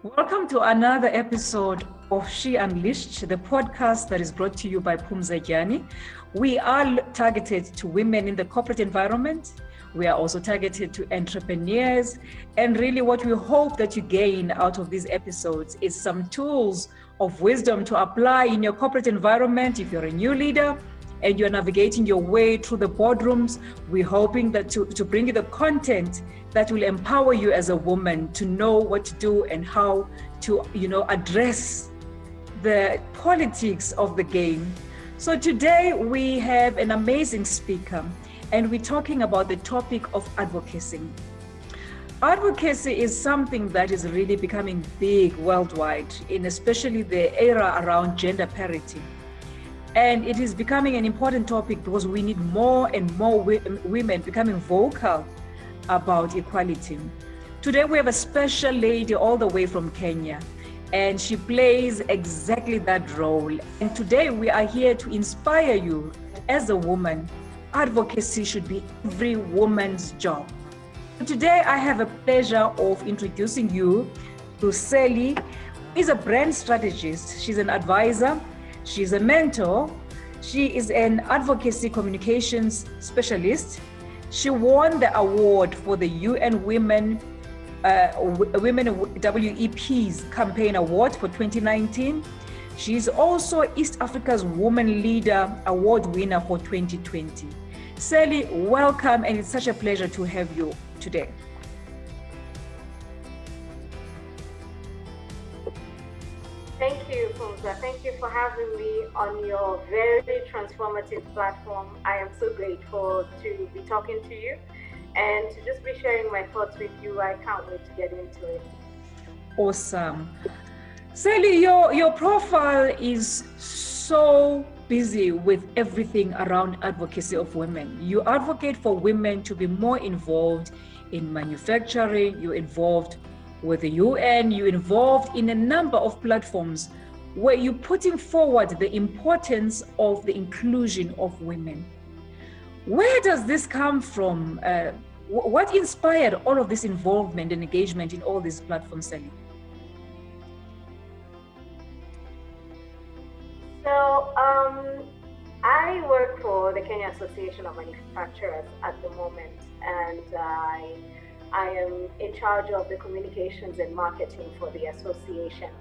Welcome to another episode of She Unleashed, the podcast that is brought to you by Pumza Gyani. We are targeted to women in the corporate environment. We are also targeted to entrepreneurs. And really what we hope that you gain out of these episodes is some tools of wisdom to apply in your corporate environment. If you're a new leader and you're navigating your way through the boardrooms, we're hoping that to bring you the content that will empower you as a woman to know what to do and how to, address the politics of the game. So today we have an amazing speaker, and we're talking about the topic of advocacy. Advocacy is something that is really becoming big worldwide, in especially the era around gender parity. And it is becoming an important topic because we need more and more women becoming vocal about equality. Today we have a special lady all the way from Kenya, and she plays exactly that role. And today we are here to inspire you. As a woman, advocacy should be every woman's job. Today I have a pleasure of introducing you to Sally, who is a brand strategist. She's an advisor. She's a mentor. She is an advocacy communications specialist. She won the award for the UN Women WEPs Campaign Award for 2019. She is also East Africa's Woman Leader Award winner for 2020. Sally, welcome, and it's such a pleasure to have you today. Thank you, Pumza. Thank you for having me on your very transformative platform. I am so grateful to be talking to you and to just be sharing my thoughts with you. I can't wait to get into it. Awesome. Sally, your profile is so busy with everything around advocacy of women. You advocate for women to be more involved in manufacturing. You're involved with the UN, you're involved in a number of platforms where you're putting forward the importance of the inclusion of women. Where does this come from? What inspired all of this involvement and engagement in all these platforms, Sally? So, I work for the Kenya Association of Manufacturers at the moment, and I am in charge of the communications and marketing for the association.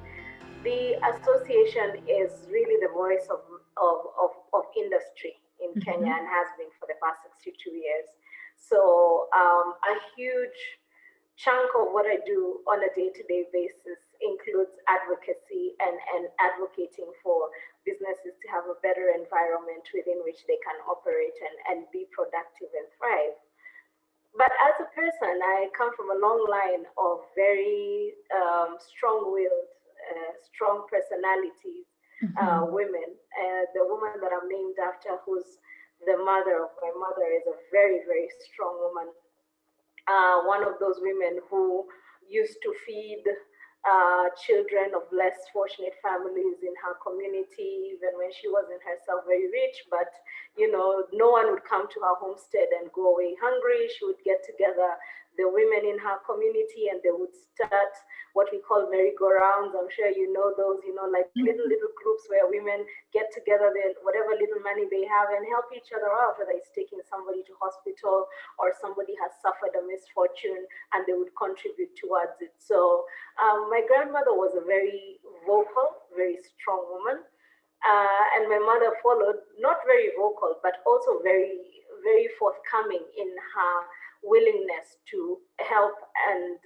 The association is really the voice of industry in Kenya and has been for the past 62 years. So a huge chunk of what I do on a day-to-day basis includes advocacy and advocating for businesses to have a better environment within which they can operate and be productive and thrive. But as a person, I come from a long line of very strong-willed, strong personalities, women. The woman that I'm named after, who's the mother of my mother, is a very, very strong woman. One of those women who used to feed children of less fortunate families in her community, even when she wasn't herself very rich, but no one would come to her homestead and go away hungry. She would get together the women in her community and they would start what we call merry-go-rounds. I'm sure you know those, like little groups where women get together, whatever little money they have, and help each other out, whether it's taking somebody to hospital or somebody has suffered a misfortune, and they would contribute towards it. So my grandmother was a very vocal, very strong woman. And my mother followed, not very vocal, but also very, very forthcoming in her willingness to help and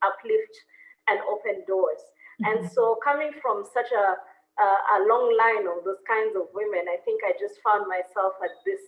uplift and open doors. And so coming from such a long line of those kinds of women, I think I just found myself at this,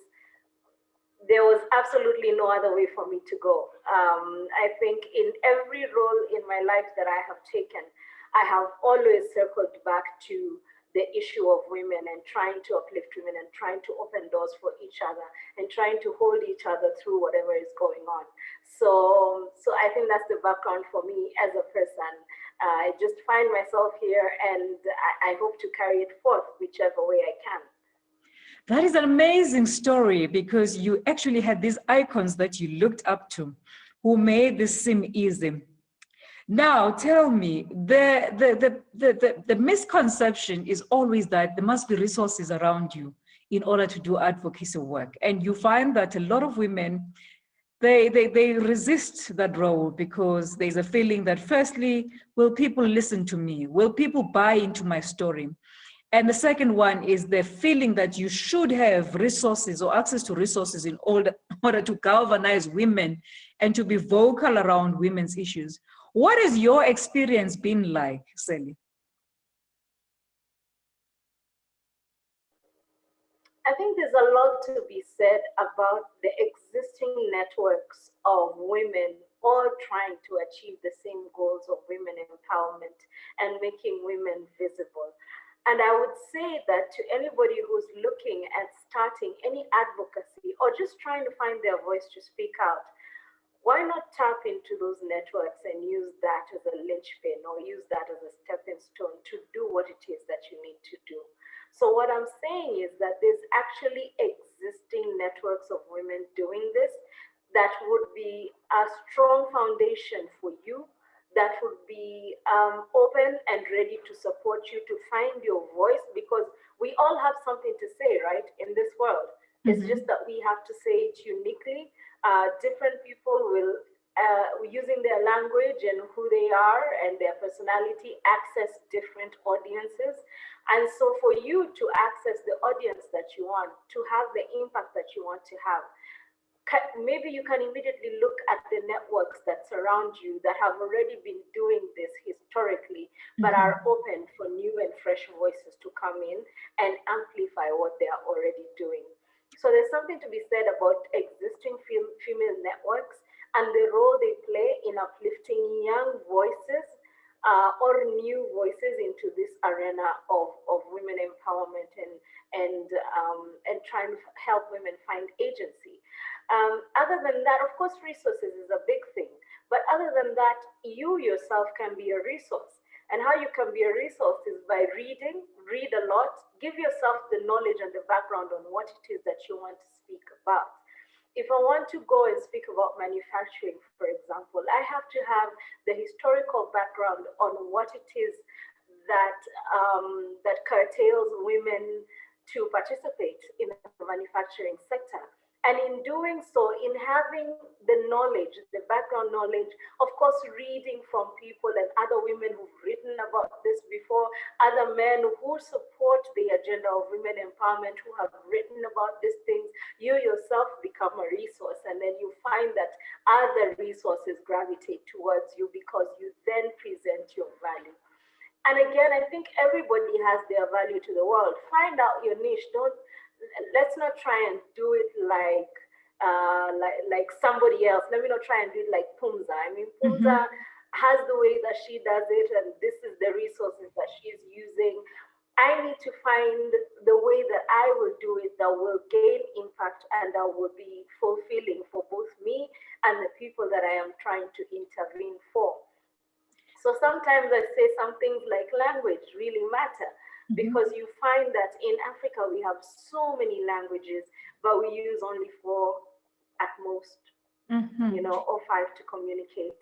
there was absolutely no other way for me to go. I think in every role in my life that I have taken, I have always circled back to the issue of women and trying to uplift women and trying to open doors for each other and trying to hold each other through whatever is going on. So I think that's the background for me as a person. I just find myself here, and I hope to carry it forth whichever way I can. That is an amazing story, because you actually had these icons that you looked up to who made this seem easy. Now, tell me, the misconception is always that there must be resources around you in order to do advocacy work. And you find that a lot of women, they resist that role because there's a feeling that, firstly, will people listen to me? Will people buy into my story? And the second one is the feeling that you should have resources or access to resources in order to galvanize women and to be vocal around women's issues. What has your experience been like, Sally? I think there's a lot to be said about the existing networks of women all trying to achieve the same goals of women empowerment and making women visible. And I would say that to anybody who's looking at starting any advocacy or just trying to find their voice to speak out, why not tap into those networks and use that as a linchpin or use that as a stepping stone to do what it is that you need to do? So what I'm saying is that there's actually existing networks of women doing this that would be a strong foundation for you, that would be open and ready to support you to find your voice, because we all have something to say, right, in this world. It's just that we have to say it uniquely. Different people will, using their language and who they are and their personality, access different audiences. And so for you to access the audience that you want, to have the impact that you want to have, maybe you can immediately look at the networks that surround you that have already been doing this historically, but are open for new and fresh voices to come in and amplify what they are already doing. So there's something to be said about existing female networks and the role they play in uplifting young voices or new voices into this arena of women empowerment and trying to help women find agency. Other than that, of course, resources is a big thing. But other than that, you yourself can be a resource. And how you can be a resource is by reading, read a lot, give yourself the knowledge and the background on what it is that you want to speak about. If I want to go and speak about manufacturing, for example, I have to have the historical background on what it is that that curtails women to participate in the manufacturing sector. And in doing so, in having the knowledge, the background knowledge, of course, reading from people and other women who've written about this before, other men who support the agenda of women empowerment, who have written about these things, you yourself become a resource. And then you find that other resources gravitate towards you because you then present your value. And again, I think everybody has their value to the world. Find out your niche. Let's not try and do it like somebody else. Let me not try and do it like Pumza. I mean, Pumza has the way that she does it, and this is the resources that she's using. I need to find the way that I will do it that will gain impact and that will be fulfilling for both me and the people that I am trying to intervene for. So sometimes I say some things like language really matter. Because you find that in Africa, we have so many languages, but we use only 4 at most, or 5 to communicate.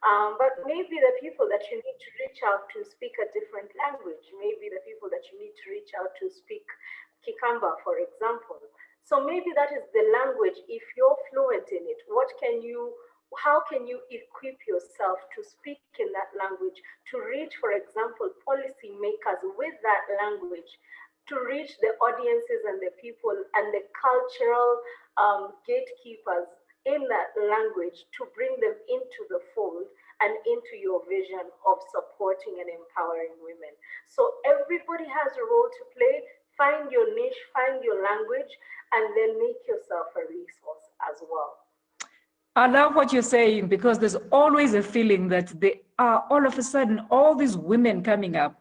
But maybe the people that you need to reach out to speak a different language. Maybe the people that you need to reach out to speak Kikamba, for example. So maybe that is the language. If you're fluent in it, how can you equip yourself to speak in that language, to reach, for example, policy makers with that language, to reach the audiences and the people and the cultural gatekeepers in that language, to bring them into the fold and into your vision of supporting and empowering women. So everybody has a role to play. Find your niche, find your language, and then make yourself a resource as well. I love what you're saying, because there's always a feeling that there are all of a sudden all these women coming up,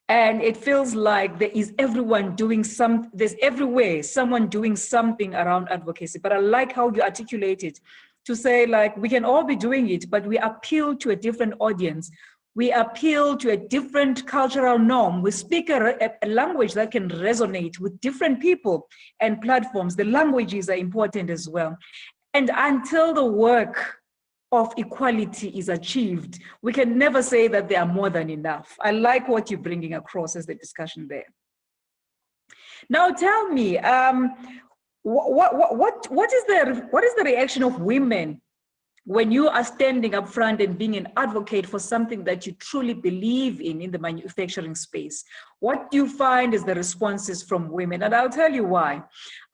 and it feels like there is everyone doing there's everywhere someone doing something around advocacy. But I like how you articulate it to say, like, we can all be doing it, but we appeal to a different audience. We appeal to a different cultural norm. We speak a language that can resonate with different people and platforms. The languages are important as well. And until the work of equality is achieved, we can never say that they are more than enough. I like what you're bringing across as the discussion there. Now tell me, what is the reaction of women when you are standing up front and being an advocate for something that you truly believe in the manufacturing space? What do you find is the responses from women? And I'll tell you why.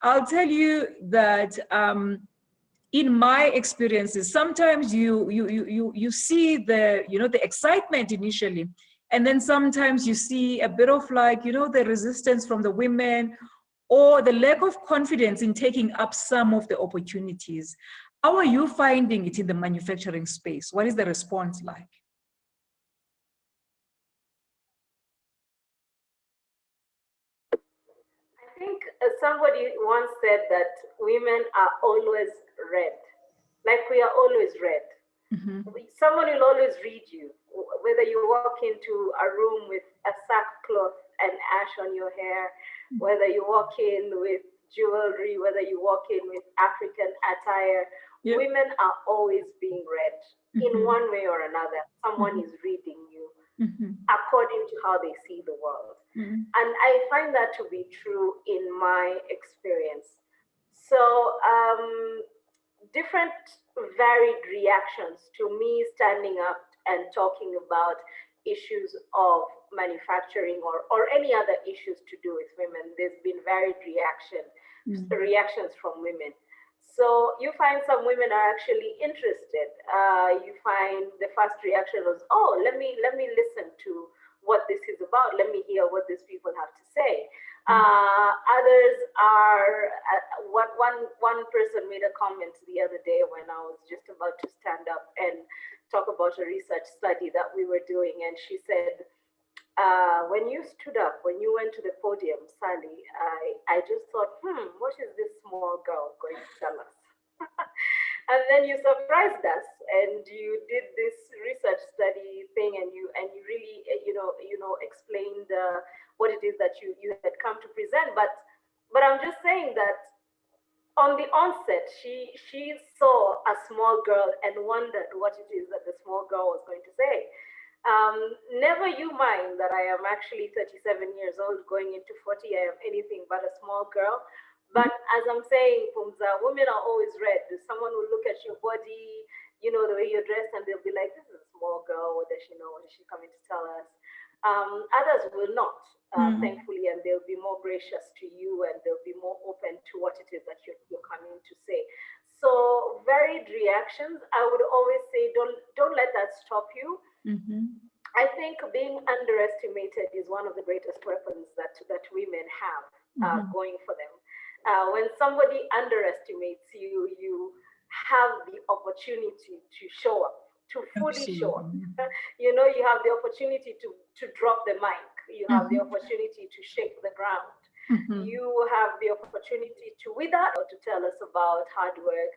I'll tell you that in my experiences, sometimes you see the excitement initially, and then sometimes you see a bit of the resistance from the women, or the lack of confidence in taking up some of the opportunities. How are you finding it in the manufacturing space? What is the response like? I think somebody once said that women are always read, like we are always read. Mm-hmm. Someone will always read you, whether you walk into a room with a sackcloth and ash on your hair, whether you walk in with jewelry, whether you walk in with African attire. Yep. Women are always being read, mm-hmm. in one way or another. Someone mm-hmm. is reading you, mm-hmm. according to how they see the world. Mm-hmm. And I find that to be true in my experience. So different varied reactions to me standing up and talking about issues of manufacturing or any other issues to do with women. There's been varied reactions from women. So you find some women are actually interested. You find the first reaction was, oh, let me listen to what this is about. Let me hear what these people have to say. Others are, one person made a comment the other day when I was just about to stand up and talk about a research study that we were doing. And she said, when you stood up, when you went to the podium, Sally, I just thought, what is this small girl going to tell us? And then you surprised us, and you did this research study thing, and you really explained what it is that you had come to present. But I'm just saying that on the onset, she saw a small girl and wondered what it is that the small girl was going to say. Never you mind that I am actually 37 years old, going into 40. I am anything but a small girl. But as I'm saying, Pumza, women are always read. Someone will look at your body, the way you're dressed, and they'll be like, this is a small girl. What does she know? What is she coming to tell us? Others will not, thankfully, and they'll be more gracious to you, and they'll be more open to what it is that you're coming to say. So varied reactions. I would always say, don't let that stop you. Mm-hmm. I think being underestimated is one of the greatest weapons that women have going for them. When somebody underestimates you, you have the opportunity to show up, to fully show up. You have the opportunity to drop the mic. You have the opportunity to shake the ground. You have the opportunity to wither or to tell us about hard work.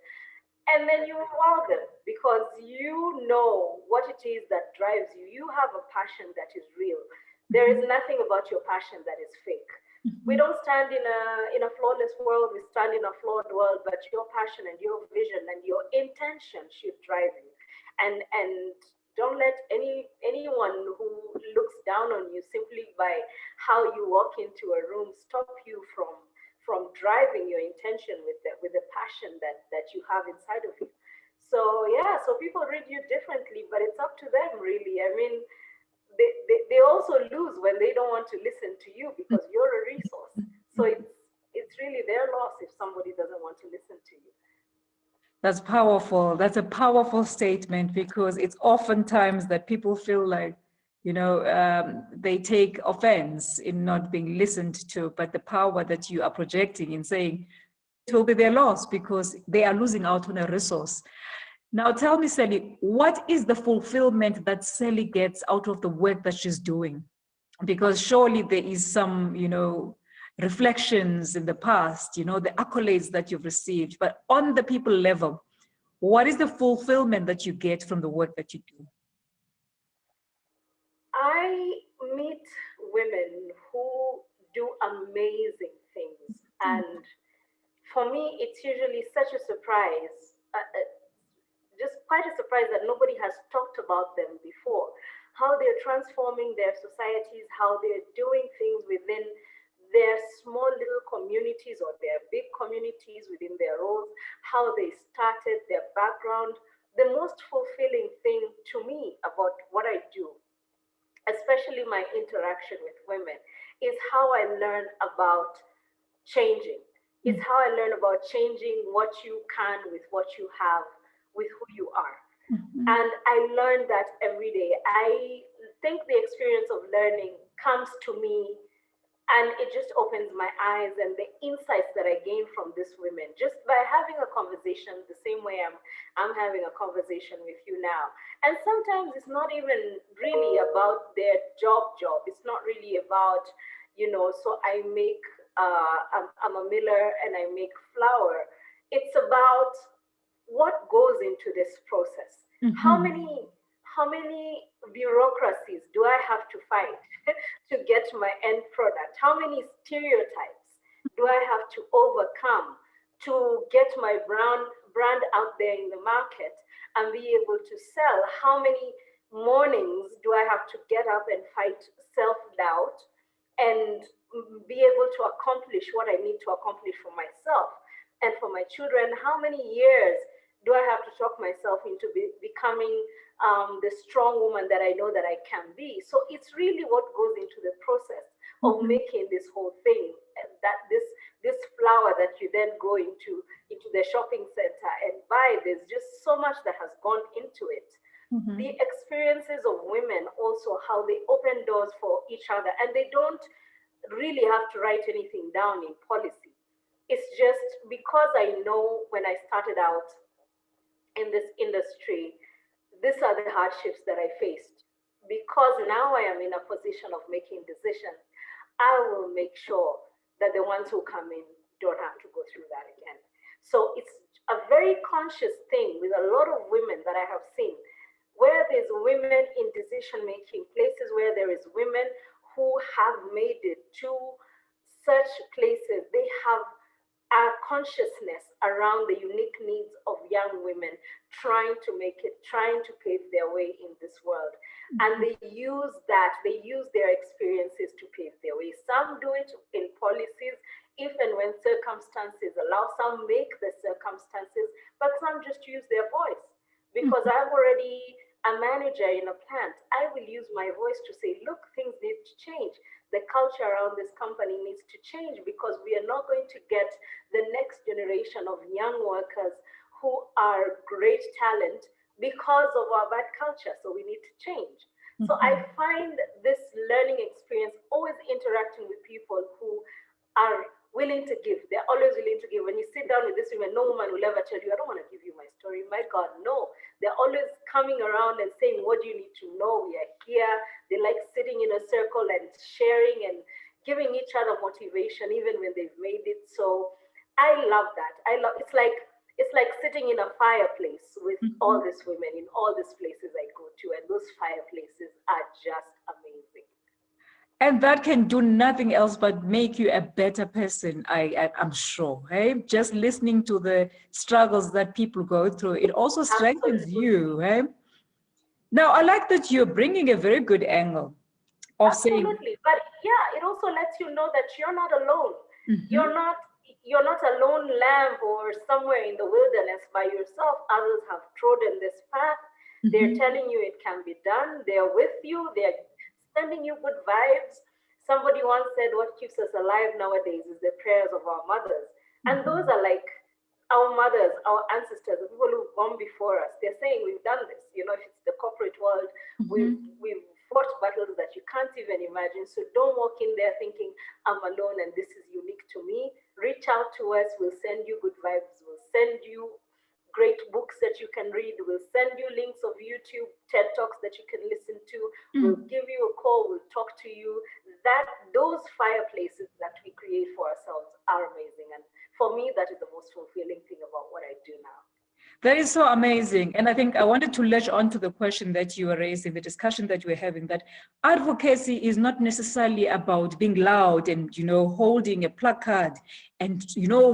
And then you wow them because you know what it is that drives you. You have a passion that is real. There is nothing about your passion that is fake. We don't stand in a flawless world. We stand in a flawed world, but your passion and your vision and your intention should drive you. And don't let anyone who looks down on you simply by how you walk into a room stop you from driving your intention with the passion that you have inside of you. So people read you differently, but it's up to them really. I mean, they also lose when they don't want to listen to you because you're a resource. So it's really their loss if somebody doesn't want to listen to you. That's powerful. That's a powerful statement because it's oftentimes that people feel like, they take offense in not being listened to, but the power that you are projecting in saying it will be their loss because they are losing out on a resource. Now tell me, Sally, what is the fulfillment that Sally gets out of the work that she's doing? Because surely there is some, reflections in the past, the accolades that you've received, but on the people level, what is the fulfillment that you get from the work that you do? I meet women who do amazing things. And for me, it's usually such a surprise, just quite a surprise that nobody has talked about them before. How they're transforming their societies, how they're doing things within their small little communities or their big communities within their roles, how they started, their background. The most fulfilling thing to me about what I do, especially my interaction with women, is how I learn about changing. It's how I learn about changing what you can with what you have, with who you are. Mm-hmm. And I learn that every day. I think the experience of learning comes to me and it just opens my eyes, and the insights that I gain from these women just by having a conversation the same way I'm having a conversation with you now. And sometimes it's not even really about their job. It's not really about, so I make I'm a miller and I make flour. It's about what goes into this process. Mm-hmm. How many bureaucracies do I have to fight to get my end product? How many stereotypes do I have to overcome to get my brand out there in the market and be able to sell? How many mornings do I have to get up and fight self-doubt and be able to accomplish what I need to accomplish for myself and for my children? How many years do I have to talk myself into becoming the strong woman that I know that I can be? So it's really what goes into the process of making this whole thing, that this flower that you then go into the shopping center and buy. There's just so much that has gone into it. Mm-hmm. The experiences of women also, how they open doors for each other, and they don't really have to write anything down in policy. It's just because I know when I started out in this industry, these are the hardships that I faced. Because now I am in a position of making decisions, I will make sure that the ones who come in don't have to go through that again. So it's a very conscious thing with a lot of women that I have seen, where there's women in decision making places, where there is women who have made it to such places. They have a consciousness around the unique needs of young women trying to make it, trying to pave their way in this world. And they use their experiences to pave their way. Some do it in policies, if and when circumstances allow. Some make the circumstances, but some just use their voice. Because I'm already a manager in a plant, I will use my voice to say, look, things need to change. The culture around this company needs to change, because we are not going to get the next generation of young workers who are great talent because of our bad culture. So we need to change. So I find this learning experience always interacting with people who are willing to give. They're always willing to give. When you sit down with this woman, no woman will ever tell you, I don't want to give you my story. My God, no. They're always coming around and saying, what do you need to know? We are here. They like sitting in a circle and sharing and giving each other motivation, even when they've made it. So I love that. It's like sitting in a fireplace with all these women in all these places I go to, and those fireplaces are just amazing. And that can do nothing else but make you a better person, I'm sure. Hey? Just listening to the struggles that people go through, it also strengthens you. Hey? Now, I like that you're bringing a very good angle of saying. Absolutely. But yeah, it also lets you know that you're not alone. You're not a lone lamb or somewhere in the wilderness by yourself. Others have trodden this path. They're telling you it can be done. They're with you. They're sending you good vibes. Somebody once said, what keeps us alive nowadays is the prayers of our mothers. And those are like our mothers, our ancestors, the people who've gone before us. They're saying we've done this. If it's the corporate world, we've fought battles that you can't even imagine. So don't walk in there thinking I'm alone and this is unique to me. Reach out to us. We'll send you good vibes. We'll send you great books that you can read. We'll send you links of YouTube, TED Talks that you can listen to. We'll give you a call. We'll talk to you. Those fireplaces that we create for ourselves are amazing. And for me, that is the most fulfilling thing about what I do now. That is so amazing. And I think I wanted to latch on to the question that you were raising, the discussion that you were having, that advocacy is not necessarily about being loud and, holding a placard and,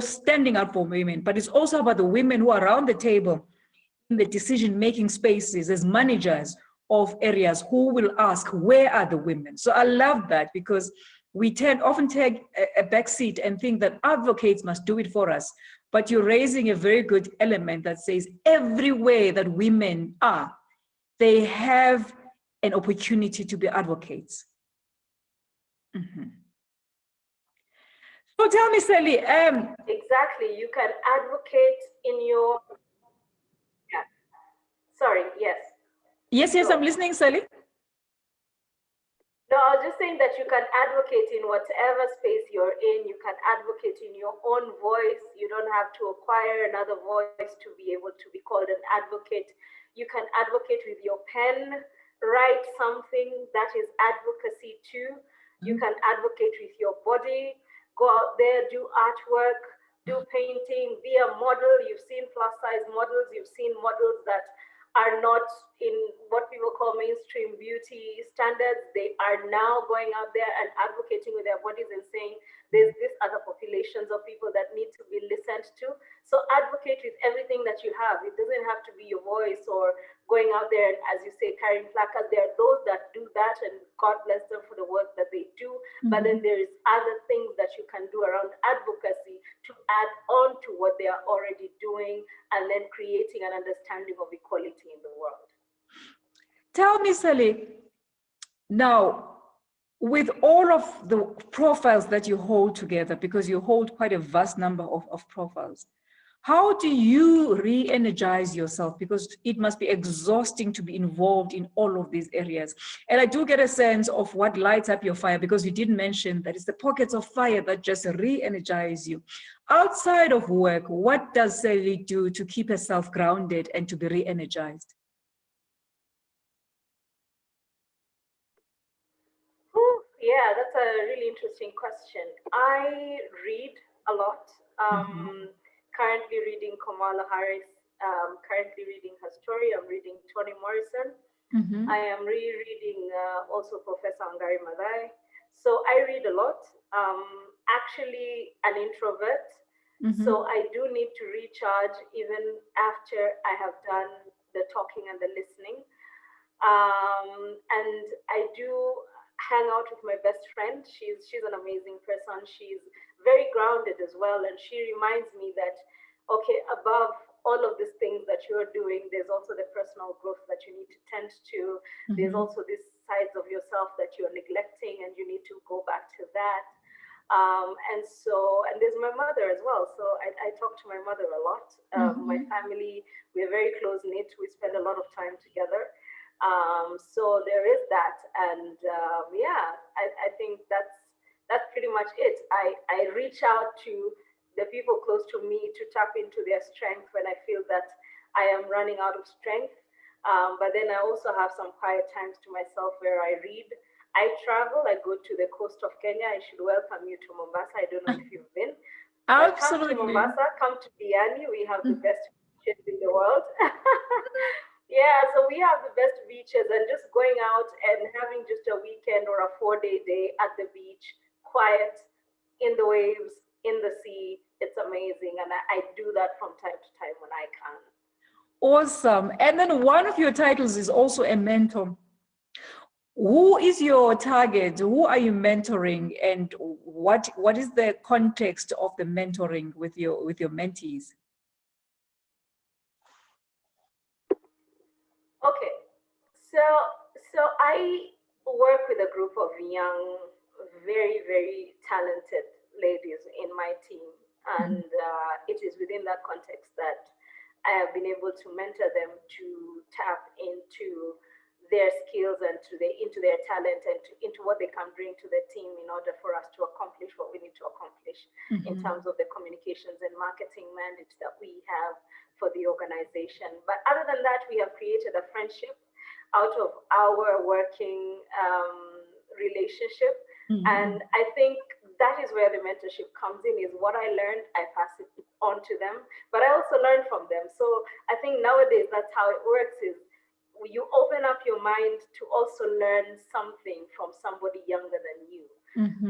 standing up for women, but it's also about the women who are around the table the decision-making spaces as managers of areas who will ask, where are the women? So I love that, because we often take a backseat and think that advocates must do it for us. But you're raising a very good element that says everywhere that women are, they have an opportunity to be advocates. Mm-hmm. So tell me, Sally. Exactly. You can advocate in your. Yeah. Sorry. Yes. Yes, I'm listening, Sally. No, I was just saying that you can advocate in whatever space you're in. You can advocate in your own voice. You don't have to acquire another voice to be able to be called an advocate. You can advocate with your pen, write something that is advocacy too. You can advocate with your body, go out there, do artwork, do painting, be a model. You've seen plus size models, you've seen models that are not in what people call mainstream beauty standards. They are now going out there and advocating with their bodies and saying, there's this other populations of people that need to be listened to. So advocate with everything that you have. It doesn't have to be your voice or going out there and, as you say, carrying placards. There are those that do that, and God bless them for the work that they do. But then there is other things that you can do around advocacy to add on to what they are already doing, and then creating an understanding of equality in the world. Tell me, Sally, now, with all of the profiles that you hold together, because you hold quite a vast number of profiles, how do you re-energize yourself? Because it must be exhausting to be involved in all of these areas. And I do get a sense of what lights up your fire, because you did mention that it's the pockets of fire that just re-energize you. Outside of work, what does Sally do to keep herself grounded and to be re-energized? Yeah, that's a really interesting question. I read a lot. Currently reading Kamala Harris, currently reading her story. I'm reading Toni Morrison. I am rereading also Professor Wangari Maathai. So I read a lot. Actually an introvert. So I do need to recharge even after I have done the talking and the listening. And I do hang out with my best friend. She's an amazing person. She's very grounded as well, and she reminds me that, okay, above all of these things that you're doing, there's also the personal growth that you need to tend to. There's also these sides of yourself that you're neglecting, and you need to go back to that. And there's my mother as well. So I talk to my mother a lot. My family, we're very close knit. We spend a lot of time together. So there is that, and yeah, I think that's pretty much it. I reach out to the people close to me to tap into their strength when I feel that I am running out of strength. But then I also have some quiet times to myself where I read. I travel. I go to the coast of Kenya. I should welcome you to Mombasa. I don't know if you've been. But Absolutely. come to Mombasa, come to Diani. We have the best beaches in the world. Yeah, so we have the best beaches, and just going out and having just a weekend or a 4-day day at the beach, quiet, in the waves, in the sea. It's amazing. And I do that from time to time when I can. Awesome. And then one of your titles is also a mentor. Who is your target? Who are you mentoring, and what is the context of the mentoring with your mentees? Okay, so I work with a group of young, very, very talented ladies in my team, and it is within that context that I have been able to mentor them to tap into their skills and into their talent and into what they can bring to the team in order for us to accomplish what we need to accomplish in terms of the communications and marketing mandates that we have for the organization. But other than that, we have created a friendship out of our working relationship. And I think that is where the mentorship comes in, is what I learned, I pass it on to them, but I also learn from them. So I think nowadays that's how it works, is you open up your mind to also learn something from somebody younger than you.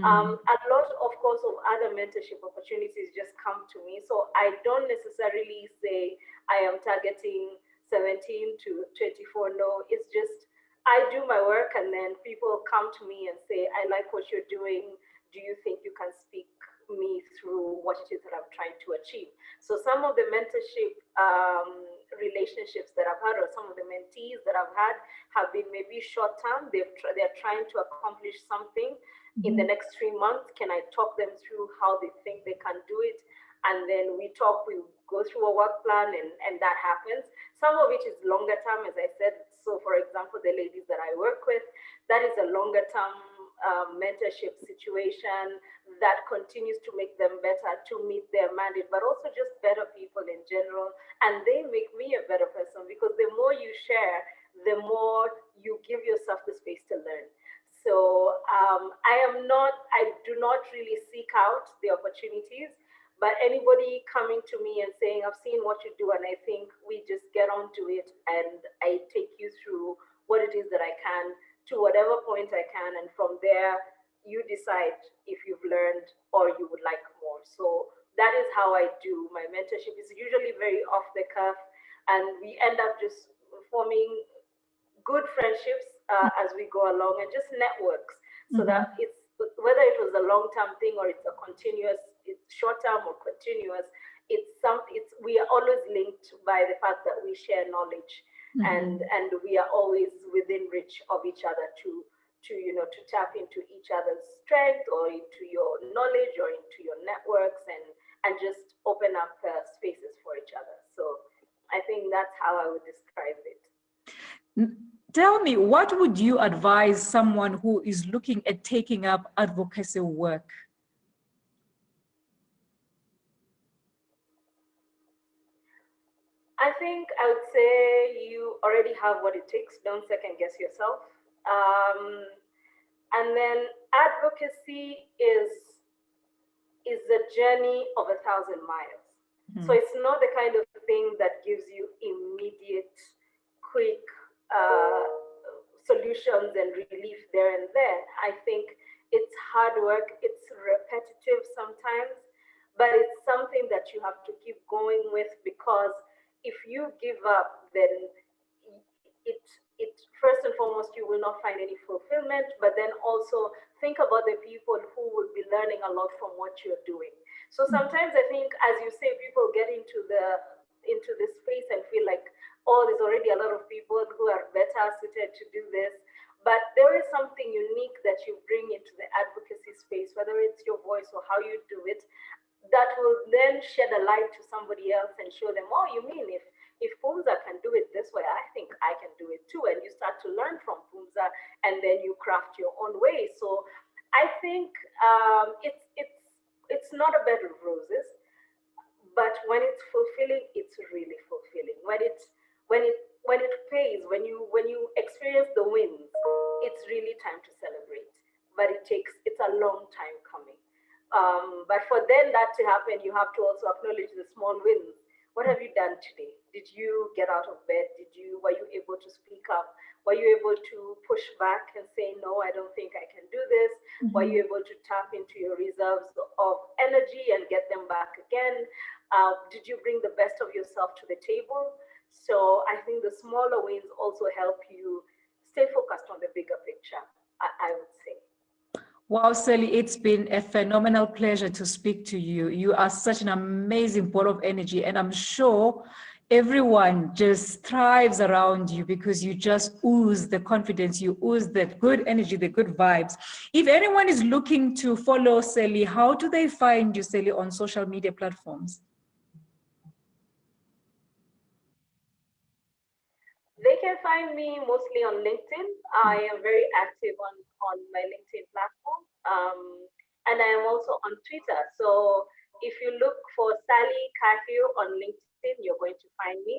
A lot, of course, of other mentorship opportunities just come to me. So I don't necessarily say I am targeting 17 to 24 know. It's just, I do my work and then people come to me and say, I like what you're doing. Do you think you can speak me through what it is that I'm trying to achieve? So some of the mentorship relationships that I've had, or some of the mentees that I've had, have been maybe short term. They're trying to accomplish something in the next 3 months. Can I talk them through how they think they can do it? And then we go through a work plan, and that happens. Some of it is longer term, as I said. So for example, the ladies that I work with, that is a longer term mentorship situation that continues to make them better, to meet their mandate, but also just better people in general. And they make me a better person, because the more you share, the more you give yourself the space to learn. So I do not really seek out the opportunities, but anybody coming to me and saying, I've seen what you do, and I think we just get onto it, and I take you through what it is that I can, to whatever point I can, and from there, you decide if you've learned or you would like more. So that is how I do my mentorship. It's usually very off the cuff, and we end up just forming good friendships as we go along, and just networks, so that it's, whether it was a long-term thing or it's a continuous, it's short-term or continuous, we are always linked by the fact that we share knowledge, and we are always within reach of each other to tap into each other's strength, or into your knowledge, or into your networks, and just open up spaces for each other. So I think that's how I would describe it. Tell me, what would you advise someone who is looking at taking up advocacy work? I think I would say you already have what it takes. Don't second guess yourself. And then advocacy is a journey of 1,000 miles. So it's not the kind of thing that gives you immediate, quick solutions and relief there and then. I think it's hard work, it's repetitive sometimes, but it's something that you have to keep going with, because if you give up, then it first and foremost, you will not find any fulfillment, but then also think about the people who will be learning a lot from what you're doing. So sometimes I think, as you say, people get into this space and feel like, oh, there's already a lot of people who are better suited to do this. But there is something unique that you bring into the advocacy space, whether it's your voice or how you do it, that will then shed a light to somebody else and show them, oh, you mean if Pumza can do it this way, I think I can do it too. And you start to learn from Pumza, and then you craft your own way. So I think it's not a bed of roses, but when it's fulfilling, it's really fulfilling. When it pays, when you experience the wins, it's really time to celebrate. But it's a long time coming. But for then that to happen, you have to also acknowledge the small wins. What have you done today? Did you get out of bed? Were you able to speak up? Were you able to push back and say, no, I don't think I can do this? Were you able to tap into your reserves of energy and get them back again? Did you bring the best of yourself to the table? So I think the smaller wins also help you stay focused on the bigger picture, I would say. Wow, Sally, it's been a phenomenal pleasure to speak to you. You are such an amazing ball of energy, and I'm sure everyone just thrives around you because you just ooze the confidence, you ooze the good energy, the good vibes. If anyone is looking to follow Sally, how do they find you, Sally, on social media platforms? They can find me mostly on LinkedIn. I am very active on my LinkedIn platform. And I am also on Twitter. So if you look for Sally Kahui on LinkedIn, you're going to find me.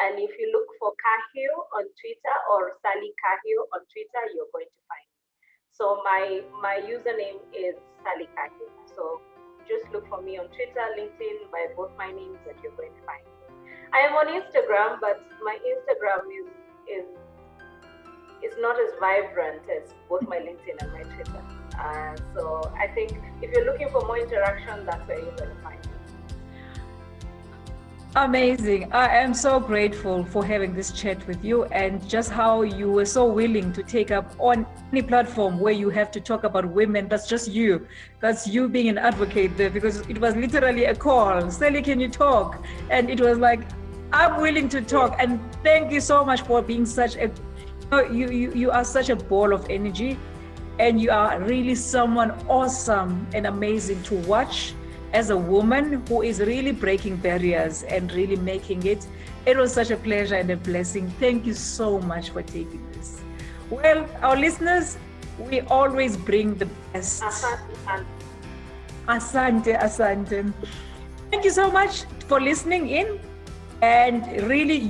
And if you look for Kahui on Twitter, or Sally Kahui on Twitter, you're going to find me. So my username is Sally Kahui. So just look for me on Twitter, LinkedIn, by both my names, and you're going to find me. I am on Instagram, but my Instagram is not as vibrant as both my LinkedIn and my Twitter. So I think if you're looking for more interaction, that's where you're going to find me. Amazing. I am so grateful for having this chat with you, and just how you were so willing to take up on any platform where you have to talk about women. That's just you. That's you being an advocate there, because it was literally a call. Sally, can you talk? And it was like, I'm willing to talk. And thank you so much for being such a, you are such a ball of energy, and you are really someone awesome and amazing to watch. As a woman who is really breaking barriers and really making it, it was such a pleasure and a blessing. Thank you so much for taking this. Well, our listeners, we always bring the best. Asante, asante. Thank you so much for listening in. And really,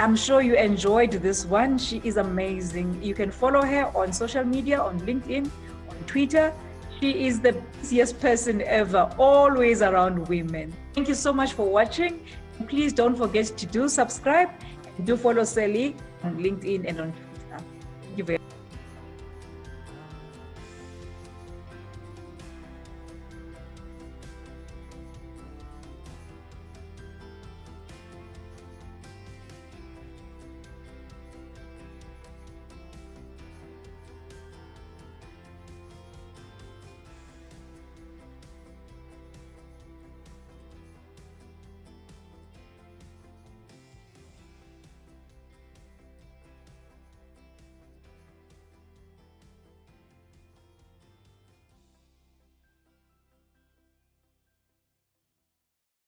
I'm sure you enjoyed this one. She is amazing. You can follow her on social media, on LinkedIn, on Twitter. She is the busiest person ever, always around women. Thank you so much for watching. Please don't forget to subscribe and do follow Sally on LinkedIn and on